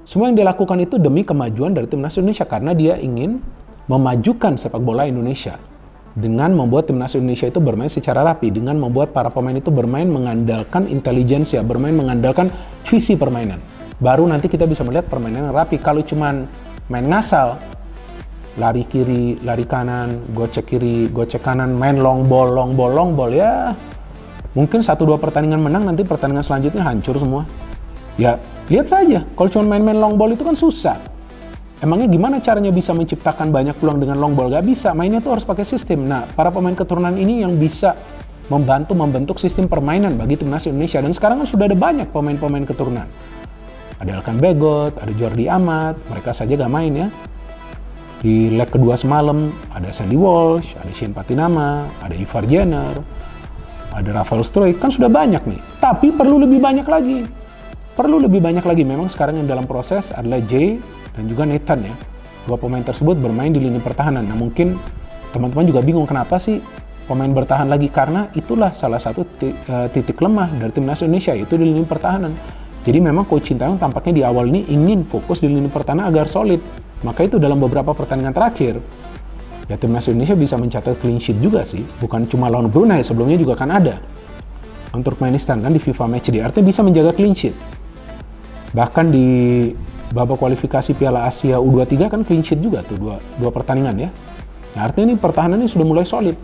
Semua yang dilakukan itu demi kemajuan dari timnas Indonesia karena dia ingin memajukan sepak bola Indonesia dengan membuat timnas Indonesia itu bermain secara rapi, dengan membuat para pemain itu bermain mengandalkan intelijensia, bermain mengandalkan visi permainan. Baru nanti kita bisa melihat permainan yang rapi. Kalau cuman main ngasal, lari kiri, lari kanan, gocek kiri, gocek kanan, main long ball ya mungkin 1-2 pertandingan menang, nanti pertandingan selanjutnya hancur semua. Ya, lihat saja. Kalau cuma main-main long ball itu kan susah. Emangnya gimana caranya bisa menciptakan banyak peluang dengan long ball? Gak bisa. Mainnya tuh harus pakai sistem. Nah, para pemain keturunan ini yang bisa membantu membentuk sistem permainan bagi timnas Indonesia. Dan sekarang kan sudah ada banyak pemain-pemain keturunan. Ada Elkan Begot, ada Jordi Amat. Mereka saja gak main ya. Di leg kedua semalam ada Sandy Walsh, ada Shane Patinama, ada Ivar Jenner, ada Rafael Struijk. Kan sudah banyak nih. Tapi perlu lebih banyak lagi. Memang sekarang yang dalam proses adalah Jay dan juga Nathan ya. Dua pemain tersebut bermain di lini pertahanan. Nah mungkin teman-teman juga bingung kenapa sih pemain bertahan lagi, karena itulah salah satu titik lemah dari timnas Indonesia, itu di lini pertahanan. Jadi memang Coach Sintayong tampaknya di awal ini ingin fokus di lini pertahanan agar solid. Maka itu dalam beberapa pertandingan terakhir ya timnas Indonesia bisa mencatat clean sheet juga sih. Bukan cuma lawan Brunei, sebelumnya juga kan ada untuk Turkmenistan kan di FIFA Matchday, artinya bisa menjaga clean sheet. Bahkan di babak kualifikasi Piala Asia U23 kan clean sheet juga tuh dua pertandingan ya. Nah, artinya ini pertahanannya sudah mulai solid.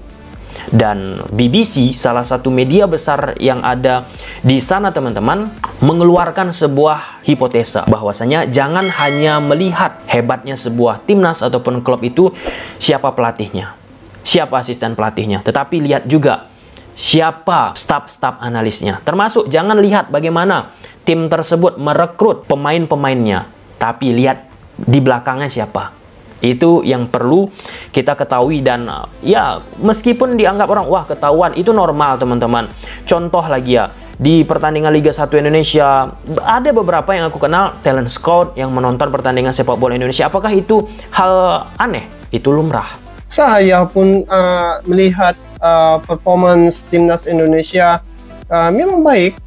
Dan BBC, salah satu media besar yang ada di sana teman-teman, mengeluarkan sebuah hipotesa bahwasanya jangan hanya melihat hebatnya sebuah timnas ataupun klub itu siapa pelatihnya, siapa asisten pelatihnya, tetapi lihat juga siapa staf-staf analisnya. Termasuk jangan lihat bagaimana tim tersebut merekrut pemain-pemainnya, tapi lihat di belakangnya siapa. Itu yang perlu kita ketahui. Dan ya meskipun dianggap orang wah ketahuan, itu normal teman-teman. Contoh lagi ya, di pertandingan Liga 1 Indonesia ada beberapa yang aku kenal talent scout yang menonton pertandingan sepak bola Indonesia. Apakah itu hal aneh? Itu lumrah. Saya pun melihat performance timnas Indonesia memang baik.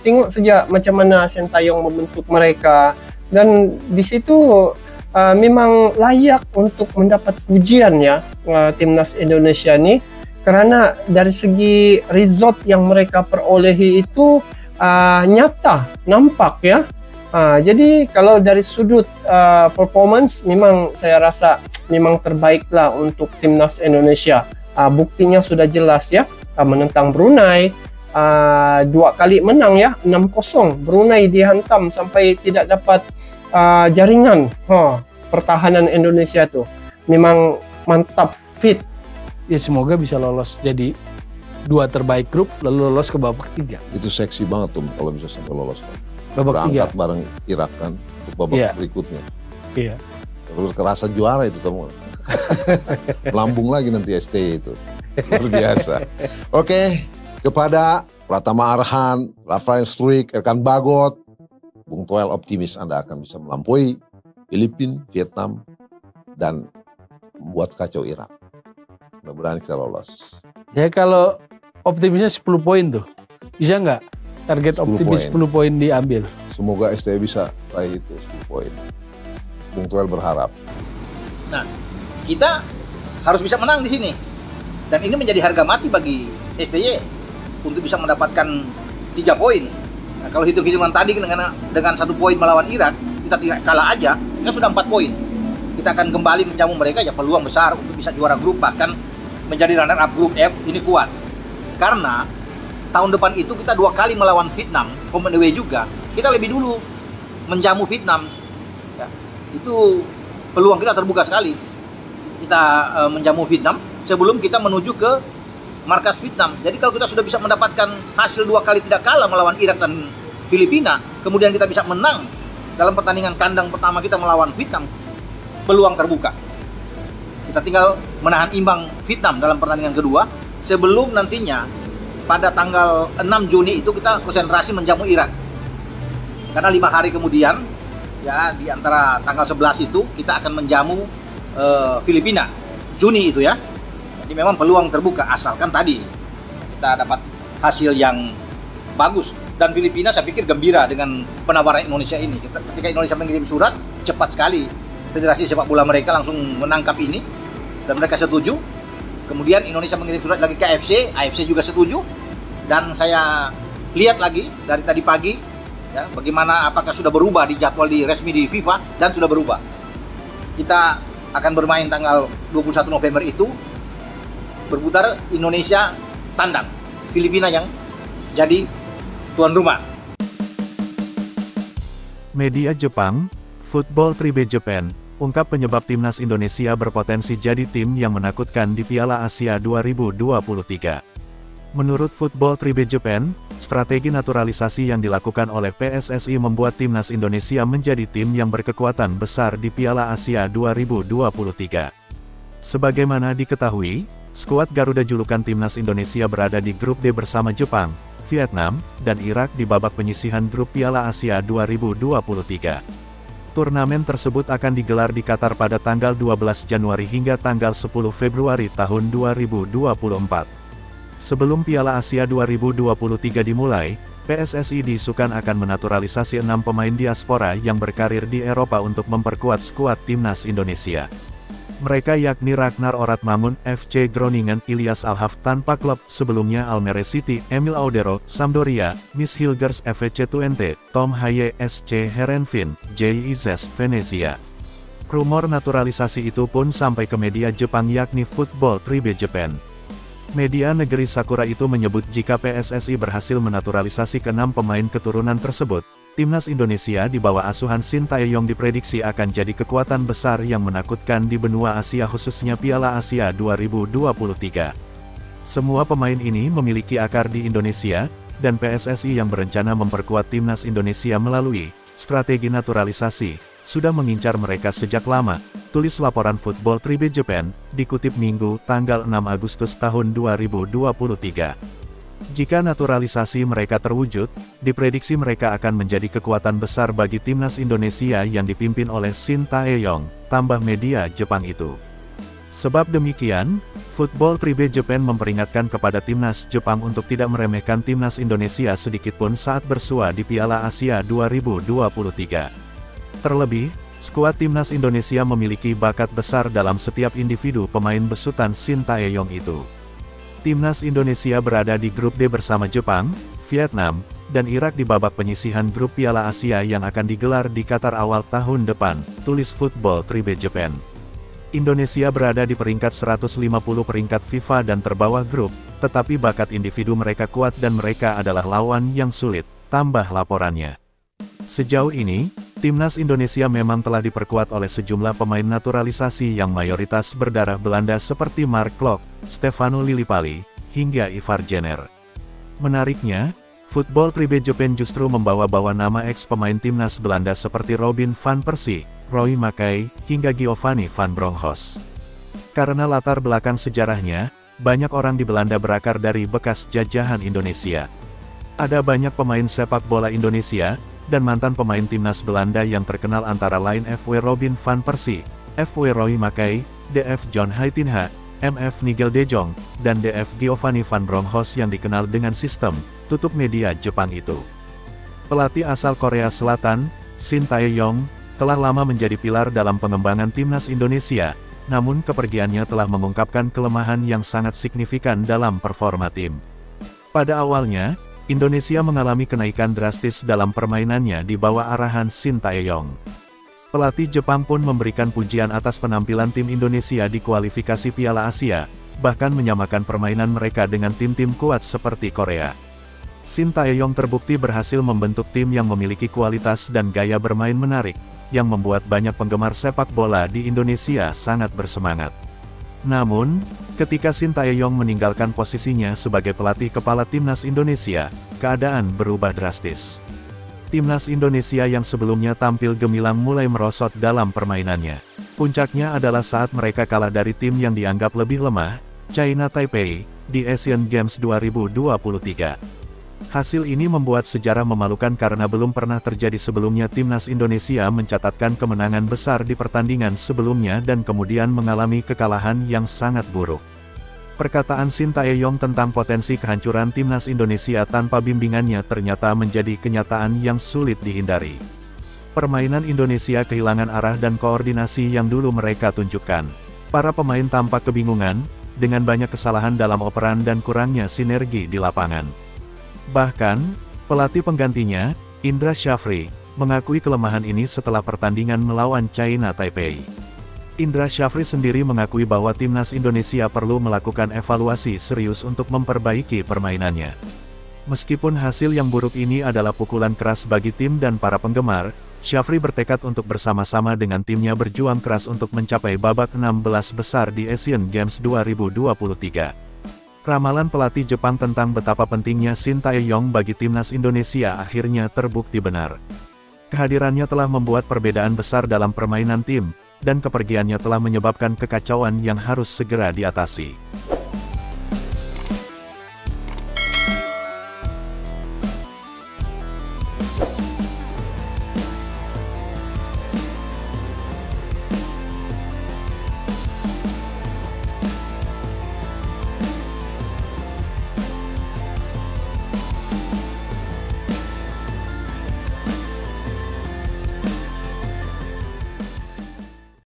Tengok saja macam mana Sintayong membentuk mereka, dan di situ memang layak untuk mendapat pujian ya timnas Indonesia ni, kerana dari segi result yang mereka perolehi itu nyata, nampak ya. Jadi kalau dari sudut performance memang saya rasa memang terbaiklah untuk timnas Indonesia. Buktinya sudah jelas ya, menentang Brunei, 2 kali menang ya, 6-0. Brunei dihantam sampai tidak dapat jaringan. Pertahanan Indonesia tuh memang mantap, fit. Ya semoga bisa lolos jadi 2 terbaik grup lalu lolos ke babak 3. Itu seksi banget tuh kalau bisa sampai lolos kan. Babak 3 berangkat bareng Irak kan untuk babak berikutnya. Iya. Terus kerasa juara itu kamu. Lambung lagi nanti ST itu. Luar biasa. Oke, kepada Pratama Arhan, Rafael Struijk, Elkan Bagot, Bung Toel optimis Anda akan bisa melampaui Filipina, Vietnam, dan membuat kacau Irak. Mudah-mudahan kita lolos. Ya kalau optimisnya 10 poin tuh, bisa nggak target optimis 10 poin diambil? Semoga STI bisa raih itu 10 poin. Bung Toel berharap. Nah, kita harus bisa menang di sini. Dan ini menjadi harga mati bagi STY untuk bisa mendapatkan 3 poin. Nah, kalau hitung-hitungan tadi dengan 1 poin melawan Irak, kita tidak kalah aja, kita sudah 4 poin. Kita akan kembali menjamu mereka, ya peluang besar untuk bisa juara grup, bahkan menjadi runner up grup F ini kuat. Karena tahun depan itu kita 2 kali melawan Vietnam, home and away juga. Kita lebih dulu menjamu Vietnam. Ya, itu peluang kita terbuka sekali. Kita menjamu Vietnam sebelum kita menuju ke markas Vietnam. Jadi kalau kita sudah bisa mendapatkan hasil 2 kali tidak kalah melawan Irak dan Filipina, kemudian kita bisa menang dalam pertandingan kandang pertama kita melawan Vietnam, peluang terbuka. Kita tinggal menahan imbang Vietnam dalam pertandingan kedua sebelum nantinya pada tanggal 6 Juni itu kita konsentrasi menjamu Irak. Karena 5 hari kemudian, ya di antara tanggal 11 itu kita akan menjamu Filipina, Juni itu ya. Jadi memang peluang terbuka asalkan tadi kita dapat hasil yang bagus. Dan Filipina saya pikir gembira dengan penawaran Indonesia ini. Ketika Indonesia mengirim surat, cepat sekali Federasi Sepak Bola mereka langsung menangkap ini dan mereka setuju. Kemudian Indonesia mengirim surat lagi ke AFC, AFC juga setuju. Dan saya lihat lagi dari tadi pagi ya, bagaimana apakah sudah berubah di jadwal resmi di FIFA, dan sudah berubah. Kita akan bermain tanggal 21 November itu, berputar Indonesia tandang Filipina yang jadi tuan rumah. Media Jepang, Football Tribune Japan, ungkap penyebab timnas Indonesia berpotensi jadi tim yang menakutkan di Piala Asia 2023. Menurut Football Tribune Japan, strategi naturalisasi yang dilakukan oleh PSSI membuat timnas Indonesia menjadi tim yang berkekuatan besar di Piala Asia 2023. Sebagaimana diketahui, skuad Garuda julukan timnas Indonesia berada di grup D bersama Jepang, Vietnam, dan Irak di babak penyisihan grup Piala Asia 2023. Turnamen tersebut akan digelar di Qatar pada tanggal 12 Januari hingga tanggal 10 Februari tahun 2024. Sebelum Piala Asia 2023 dimulai, PSSI diisukan akan menaturalisasi 6 pemain diaspora yang berkarir di Eropa untuk memperkuat skuad timnas Indonesia. Mereka yakni Ragnar Oratmangun, FC Groningen, Ilyas Alhaf tanpa klub sebelumnya Almere City, Emil Audero, Sampdoria, Miss Hilgers FC Twente, Tom Haye SC Heerenveen, JIZ Venezia. Rumor naturalisasi itu pun sampai ke media Jepang yakni Football Tribune Japan. Media negeri Sakura itu menyebut jika PSSI berhasil menaturalisasi ke-6 pemain keturunan tersebut, timnas Indonesia di bawah asuhan Shin Tae-yong diprediksi akan jadi kekuatan besar yang menakutkan di benua Asia khususnya Piala Asia 2023. Semua pemain ini memiliki akar di Indonesia, dan PSSI yang berencana memperkuat timnas Indonesia melalui strategi naturalisasi, sudah mengincar mereka sejak lama, tulis laporan Football Tribune Japan, dikutip Minggu, tanggal 6 Agustus tahun 2023. Jika naturalisasi mereka terwujud, diprediksi mereka akan menjadi kekuatan besar bagi timnas Indonesia yang dipimpin oleh Shin Tae-yong, tambah media Jepang itu. Sebab demikian, Football Tribune Japan memperingatkan kepada timnas Jepang untuk tidak meremehkan timnas Indonesia sedikitpun saat bersua di Piala Asia 2023. Terlebih, skuad timnas Indonesia memiliki bakat besar dalam setiap individu pemain besutan Shin Tae-yong itu. Timnas Indonesia berada di grup D bersama Jepang, Vietnam, dan Irak di babak penyisihan grup Piala Asia yang akan digelar di Qatar awal tahun depan, tulis Football Tribune Japan. Indonesia berada di peringkat 150 peringkat FIFA dan terbawah grup, tetapi bakat individu mereka kuat dan mereka adalah lawan yang sulit, tambah laporannya. Sejauh ini, timnas Indonesia memang telah diperkuat oleh sejumlah pemain naturalisasi yang mayoritas berdarah Belanda seperti Mark Klok, Stefano Lillipali, hingga Ivar Jenner. Menariknya, Football Tribune Japan justru membawa-bawa nama ex-pemain timnas Belanda seperti Robin van Persie, Roy Mackay, hingga Giovanni van Bronckhorst. Karena latar belakang sejarahnya, banyak orang di Belanda berakar dari bekas jajahan Indonesia. Ada banyak pemain sepak bola Indonesia, dan mantan pemain timnas Belanda yang terkenal antara lain F.W. Robin van Persie, F.W. Roy Mackay, D.F. John Heitinga, M.F. Nigel de Jong, dan D.F. Giovanni van Bronckhorst yang dikenal dengan sistem, tutup media Jepang itu. Pelatih asal Korea Selatan, Shin Tae-yong, telah lama menjadi pilar dalam pengembangan timnas Indonesia, namun kepergiannya telah mengungkapkan kelemahan yang sangat signifikan dalam performa tim. Pada awalnya, Indonesia mengalami kenaikan drastis dalam permainannya di bawah arahan Shin Tae-yong. Pelatih Jepang pun memberikan pujian atas penampilan tim Indonesia di kualifikasi Piala Asia, bahkan menyamakan permainan mereka dengan tim-tim kuat seperti Korea. Shin Tae-yong terbukti berhasil membentuk tim yang memiliki kualitas dan gaya bermain menarik, yang membuat banyak penggemar sepak bola di Indonesia sangat bersemangat. Namun, ketika Shin Tae-yong meninggalkan posisinya sebagai pelatih kepala timnas Indonesia, keadaan berubah drastis. Timnas Indonesia yang sebelumnya tampil gemilang mulai merosot dalam permainannya. Puncaknya adalah saat mereka kalah dari tim yang dianggap lebih lemah, China Taipei, di Asian Games 2023. Hasil ini membuat sejarah memalukan karena belum pernah terjadi sebelumnya timnas Indonesia mencatatkan kemenangan besar di pertandingan sebelumnya dan kemudian mengalami kekalahan yang sangat buruk. Perkataan Shin Tae-yong tentang potensi kehancuran timnas Indonesia tanpa bimbingannya ternyata menjadi kenyataan yang sulit dihindari. Permainan Indonesia kehilangan arah dan koordinasi yang dulu mereka tunjukkan. Para pemain tampak kebingungan, dengan banyak kesalahan dalam operan dan kurangnya sinergi di lapangan. Bahkan, pelatih penggantinya, Indra Syafri, mengakui kelemahan ini setelah pertandingan melawan China Taipei. Indra Syafri sendiri mengakui bahwa timnas Indonesia perlu melakukan evaluasi serius untuk memperbaiki permainannya. Meskipun hasil yang buruk ini adalah pukulan keras bagi tim dan para penggemar, Syafri bertekad untuk bersama-sama dengan timnya berjuang keras untuk mencapai babak 16 besar di Asian Games 2023. Ramalan pelatih Jepang tentang betapa pentingnya Shin Tae-yong bagi timnas Indonesia akhirnya terbukti benar. Kehadirannya telah membuat perbedaan besar dalam permainan tim, dan kepergiannya telah menyebabkan kekacauan yang harus segera diatasi.